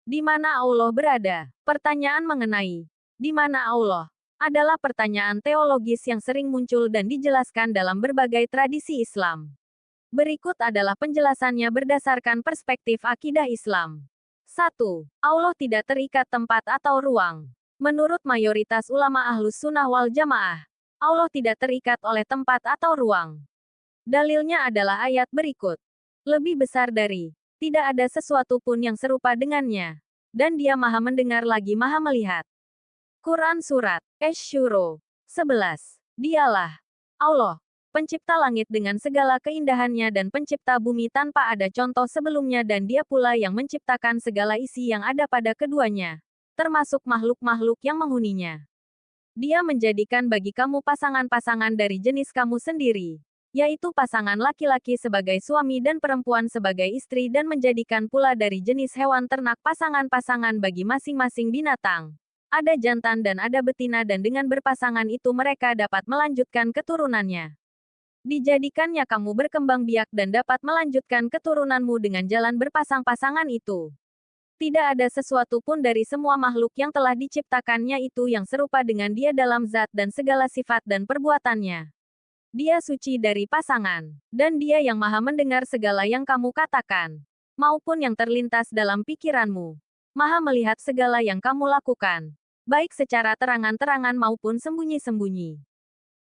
Di mana Allah berada? Pertanyaan mengenai di mana Allah adalah pertanyaan teologis yang sering muncul dan dijelaskan dalam berbagai tradisi Islam. Berikut adalah penjelasannya berdasarkan perspektif akidah Islam. 1. Allah tidak terikat tempat atau ruang. Menurut mayoritas ulama Ahlus Sunnah wal Jamaah, Allah tidak terikat oleh tempat atau ruang. Dalilnya adalah ayat berikut. Lebih besar dari, tidak ada sesuatu pun yang serupa dengannya. Dan dia maha mendengar lagi maha melihat. Quran Surat Asy-Syura 11. Dialah Allah, pencipta langit dengan segala keindahannya dan pencipta bumi tanpa ada contoh sebelumnya dan dia pula yang menciptakan segala isi yang ada pada keduanya, termasuk makhluk-makhluk yang menghuninya. Dia menjadikan bagi kamu pasangan-pasangan dari jenis kamu sendiri, yaitu pasangan laki-laki sebagai suami dan perempuan sebagai istri dan menjadikan pula dari jenis hewan ternak pasangan-pasangan bagi masing-masing binatang. Ada jantan dan ada betina dan dengan berpasangan itu mereka dapat melanjutkan keturunannya. Dijadikannya kamu berkembang biak dan dapat melanjutkan keturunanmu dengan jalan berpasang-pasangan itu. Tidak ada sesuatu pun dari semua makhluk yang telah diciptakannya itu yang serupa dengan dia dalam zat dan segala sifat dan perbuatannya. Dia suci dari pasangan, dan dia yang maha mendengar segala yang kamu katakan, maupun yang terlintas dalam pikiranmu. Maha melihat segala yang kamu lakukan, baik secara terangan-terangan maupun sembunyi-sembunyi.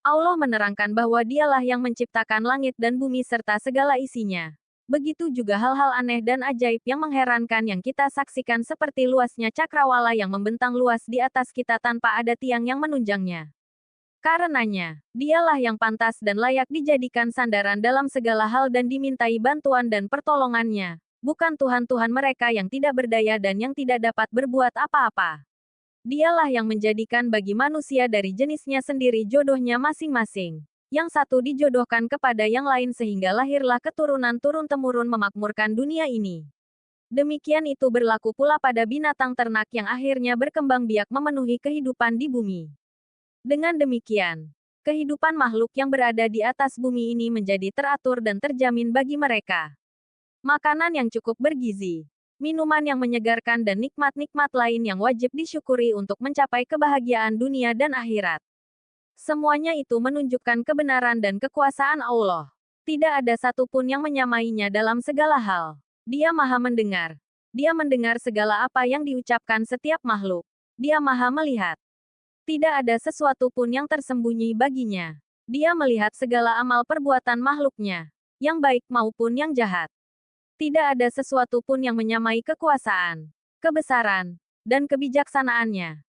Allah menerangkan bahwa dialah yang menciptakan langit dan bumi serta segala isinya. Begitu juga hal-hal aneh dan ajaib yang mengherankan yang kita saksikan seperti luasnya cakrawala yang membentang luas di atas kita tanpa ada tiang yang menunjangnya. Karenanya, dialah yang pantas dan layak dijadikan sandaran dalam segala hal dan dimintai bantuan dan pertolongannya, bukan Tuhan-Tuhan mereka yang tidak berdaya dan yang tidak dapat berbuat apa-apa. Dialah yang menjadikan bagi manusia dari jenisnya sendiri jodohnya masing-masing. Yang satu dijodohkan kepada yang lain sehingga lahirlah keturunan turun-temurun memakmurkan dunia ini. Demikian itu berlaku pula pada binatang ternak yang akhirnya berkembang biak memenuhi kehidupan di bumi. Dengan demikian, kehidupan makhluk yang berada di atas bumi ini menjadi teratur dan terjamin bagi mereka. Makanan yang cukup bergizi, minuman yang menyegarkan dan nikmat-nikmat lain yang wajib disyukuri untuk mencapai kebahagiaan dunia dan akhirat. Semuanya itu menunjukkan kebenaran dan kekuasaan Allah. Tidak ada satupun yang menyamainya dalam segala hal. Dia maha mendengar. Dia mendengar segala apa yang diucapkan setiap makhluk. Dia maha melihat. Tidak ada sesuatu pun yang tersembunyi baginya. Dia melihat segala amal perbuatan makhluknya, yang baik maupun yang jahat. Tidak ada sesuatu pun yang menyamai kekuasaan, kebesaran, dan kebijaksanaannya.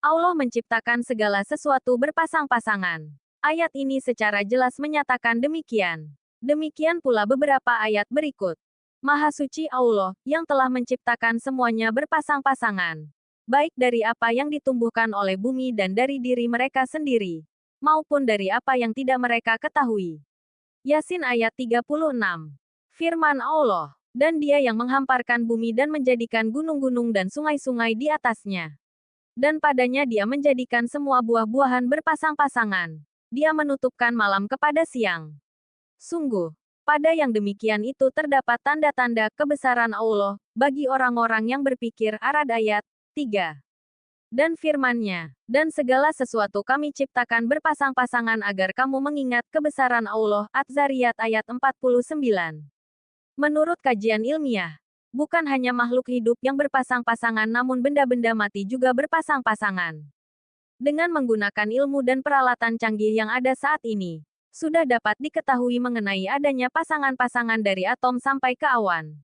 Allah menciptakan segala sesuatu berpasang-pasangan. Ayat ini secara jelas menyatakan demikian. Demikian pula beberapa ayat berikut. Maha suci Allah, yang telah menciptakan semuanya berpasang-pasangan. Baik dari apa yang ditumbuhkan oleh bumi dan dari diri mereka sendiri, maupun dari apa yang tidak mereka ketahui. Yasin ayat 36. Firman Allah, dan dia yang menghamparkan bumi dan menjadikan gunung-gunung dan sungai-sungai di atasnya. Dan padanya dia menjadikan semua buah-buahan berpasang-pasangan. Dia menutupkan malam kepada siang. Sungguh, pada yang demikian itu terdapat tanda-tanda kebesaran Allah, bagi orang-orang yang berpikir. Arad ayat 3. Dan firman-Nya, dan segala sesuatu kami ciptakan berpasang-pasangan agar kamu mengingat kebesaran Allah. Az-Zariyat ayat 49. Menurut kajian ilmiah, bukan hanya makhluk hidup yang berpasang-pasangan namun benda-benda mati juga berpasang-pasangan. Dengan menggunakan ilmu dan peralatan canggih yang ada saat ini, sudah dapat diketahui mengenai adanya pasangan-pasangan dari atom sampai ke awan.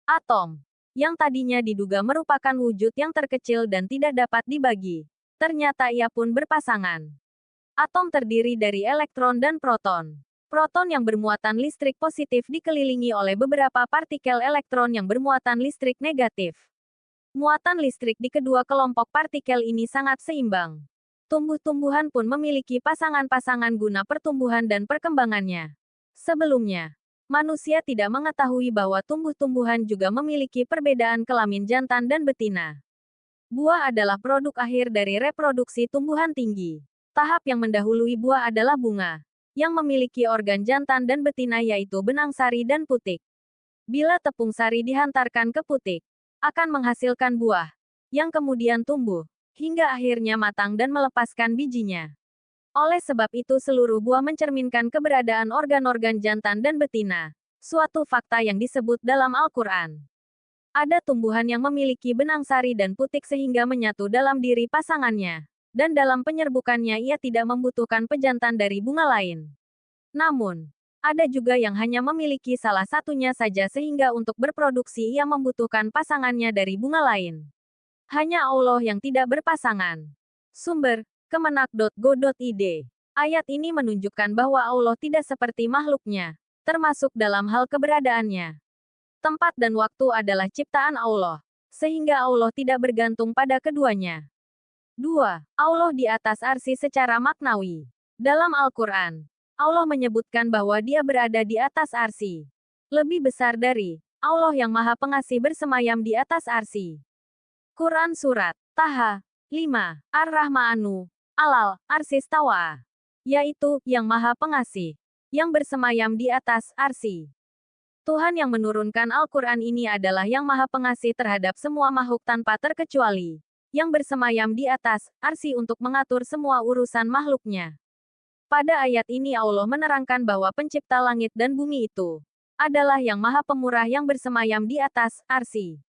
Atom yang tadinya diduga merupakan wujud yang terkecil dan tidak dapat dibagi, ternyata ia pun berpasangan. Atom terdiri dari elektron dan proton. Proton yang bermuatan listrik positif dikelilingi oleh beberapa partikel elektron yang bermuatan listrik negatif. Muatan listrik di kedua kelompok partikel ini sangat seimbang. Tumbuh-tumbuhan pun memiliki pasangan-pasangan guna pertumbuhan dan perkembangannya. Sebelumnya, manusia tidak mengetahui bahwa tumbuh-tumbuhan juga memiliki perbedaan kelamin jantan dan betina. Buah adalah produk akhir dari reproduksi tumbuhan tinggi. Tahap yang mendahului buah adalah bunga, yang memiliki organ jantan dan betina yaitu benang sari dan putik. Bila tepung sari dihantarkan ke putik, akan menghasilkan buah, yang kemudian tumbuh, hingga akhirnya matang dan melepaskan bijinya. Oleh sebab itu seluruh buah mencerminkan keberadaan organ-organ jantan dan betina, suatu fakta yang disebut dalam Al-Quran. Ada tumbuhan yang memiliki benang sari dan putik sehingga menyatu dalam diri pasangannya, dan dalam penyerbukannya ia tidak membutuhkan pejantan dari bunga lain. Namun, ada juga yang hanya memiliki salah satunya saja sehingga untuk berproduksi ia membutuhkan pasangannya dari bunga lain. Hanya Allah yang tidak berpasangan. Sumber, kemenak.go.id. Ayat ini menunjukkan bahwa Allah tidak seperti makhluknya, termasuk dalam hal keberadaannya. Tempat dan waktu adalah ciptaan Allah, sehingga Allah tidak bergantung pada keduanya. 2. Allah di atas arsy secara maknawi. Dalam Al-Quran, Allah menyebutkan bahwa Dia berada di atas arsy. Lebih besar dari Allah yang Maha Pengasih bersemayam di atas arsy. Quran Surat Taha 5. Ar-Rahmanu Alal Arsy Istawa, yaitu yang Maha Pengasih, yang bersemayam di atas arsy. Tuhan yang menurunkan Al-Quran ini adalah yang Maha Pengasih terhadap semua makhluk tanpa terkecuali, yang bersemayam di atas arsy untuk mengatur semua urusan makhluknya. Pada ayat ini Allah menerangkan bahwa pencipta langit dan bumi itu adalah yang Maha Pemurah yang bersemayam di atas arsy.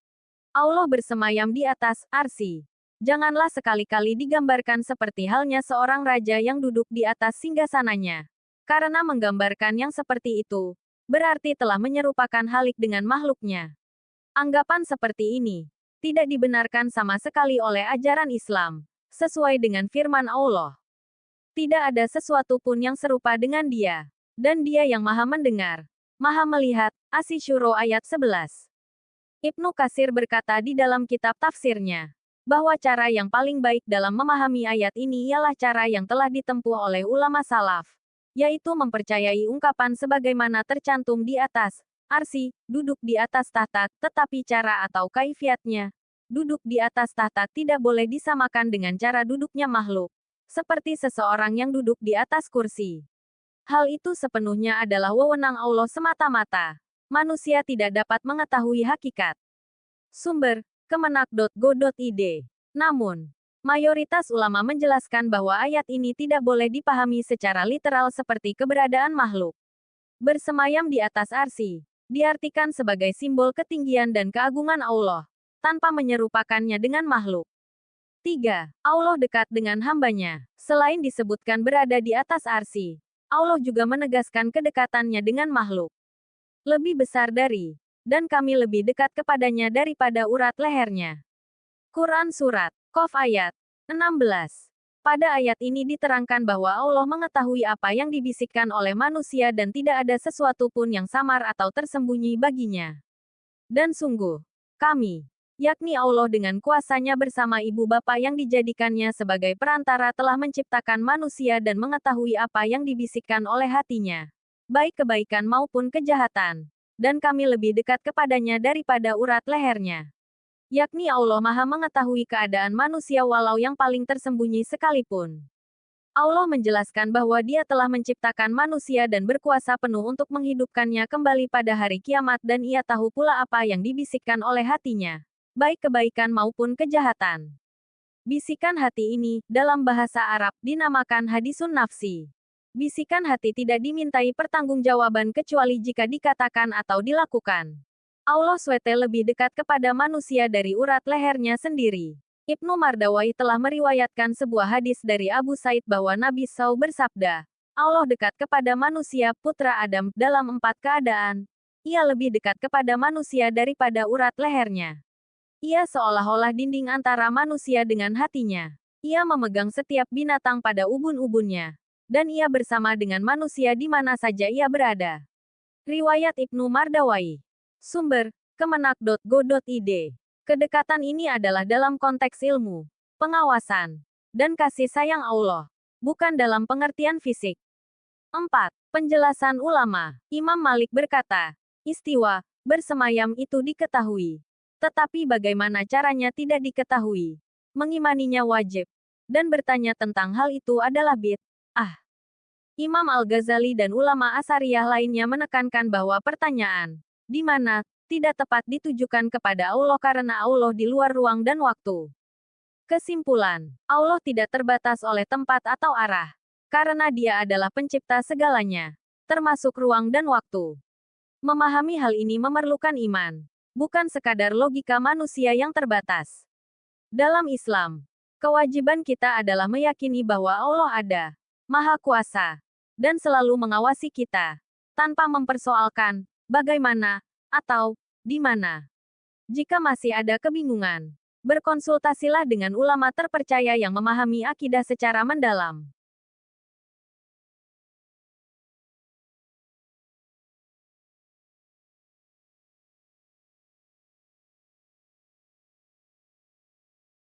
Allah bersemayam di atas arsy. Janganlah sekali-kali digambarkan seperti halnya seorang raja yang duduk di atas singgasananya. Karena menggambarkan yang seperti itu berarti telah menyerupakan halik dengan makhluknya. Anggapan seperti ini tidak dibenarkan sama sekali oleh ajaran Islam, sesuai dengan firman Allah. Tidak ada sesuatu pun yang serupa dengan Dia, dan Dia yang Maha Mendengar, Maha Melihat. Asy-Syura ayat 11. Ibnu Katsir berkata di dalam kitab tafsirnya, bahwa cara yang paling baik dalam memahami ayat ini ialah cara yang telah ditempuh oleh ulama salaf, yaitu mempercayai ungkapan sebagaimana tercantum di atas arsy, duduk di atas tahta, tetapi cara atau kaifiatnya, duduk di atas tahta tidak boleh disamakan dengan cara duduknya makhluk, seperti seseorang yang duduk di atas kursi. Hal itu sepenuhnya adalah wewenang Allah semata-mata. Manusia tidak dapat mengetahui hakikat. Sumber, kemenak.go.id. Namun, mayoritas ulama menjelaskan bahwa ayat ini tidak boleh dipahami secara literal seperti keberadaan makhluk bersemayam di atas arsy, diartikan sebagai simbol ketinggian dan keagungan Allah, tanpa menyerupakannya dengan makhluk. 3. Allah dekat dengan hambanya. Selain disebutkan berada di atas arsy, Allah juga menegaskan kedekatannya dengan makhluk. Lebih besar dari, dan kami lebih dekat kepadanya daripada urat lehernya. Quran Surat Qaf ayat 16. Pada ayat ini diterangkan bahwa Allah mengetahui apa yang dibisikkan oleh manusia dan tidak ada sesuatu pun yang samar atau tersembunyi baginya. Dan sungguh, kami, yakni Allah dengan kuasanya bersama ibu bapa yang dijadikannya sebagai perantara telah menciptakan manusia dan mengetahui apa yang dibisikkan oleh hatinya, baik kebaikan maupun kejahatan. Dan kami lebih dekat kepadanya daripada urat lehernya. Yakni Allah Maha mengetahui keadaan manusia walau yang paling tersembunyi sekalipun. Allah menjelaskan bahwa Dia telah menciptakan manusia dan berkuasa penuh untuk menghidupkannya kembali pada hari kiamat dan Ia tahu pula apa yang dibisikkan oleh hatinya, baik kebaikan maupun kejahatan. Bisikan hati ini, dalam bahasa Arab, dinamakan hadisun nafsi. Bisikan hati tidak dimintai pertanggungjawaban kecuali jika dikatakan atau dilakukan. Allah SWT lebih dekat kepada manusia dari urat lehernya sendiri. Ibnu Mardawai telah meriwayatkan sebuah hadis dari Abu Said bahwa Nabi SAW bersabda, Allah dekat kepada manusia putra Adam dalam 4 keadaan. Ia lebih dekat kepada manusia daripada urat lehernya. Ia seolah-olah dinding antara manusia dengan hatinya. Ia memegang setiap binatang pada ubun-ubunnya. Dan ia bersama dengan manusia di mana saja ia berada. Riwayat Ibnu Mardawai. Sumber, kemenak.go.id. Kedekatan ini adalah dalam konteks ilmu, pengawasan, dan kasih sayang Allah, bukan dalam pengertian fisik. 4. Penjelasan ulama. Imam Malik berkata, istiwa, bersemayam itu diketahui. Tetapi bagaimana caranya tidak diketahui. Mengimaninya wajib. Dan bertanya tentang hal itu adalah bid'ah. Imam Al-Ghazali dan ulama Asariyah lainnya menekankan bahwa pertanyaan, di mana tidak tepat ditujukan kepada Allah karena Allah di luar ruang dan waktu. Kesimpulan, Allah tidak terbatas oleh tempat atau arah, karena Dia adalah pencipta segalanya, termasuk ruang dan waktu. Memahami hal ini memerlukan iman, bukan sekadar logika manusia yang terbatas. Dalam Islam, kewajiban kita adalah meyakini bahwa Allah ada, Maha Kuasa, dan selalu mengawasi kita, tanpa mempersoalkan bagaimana atau di mana. Jika masih ada kebingungan, berkonsultasilah dengan ulama terpercaya yang memahami akidah secara mendalam.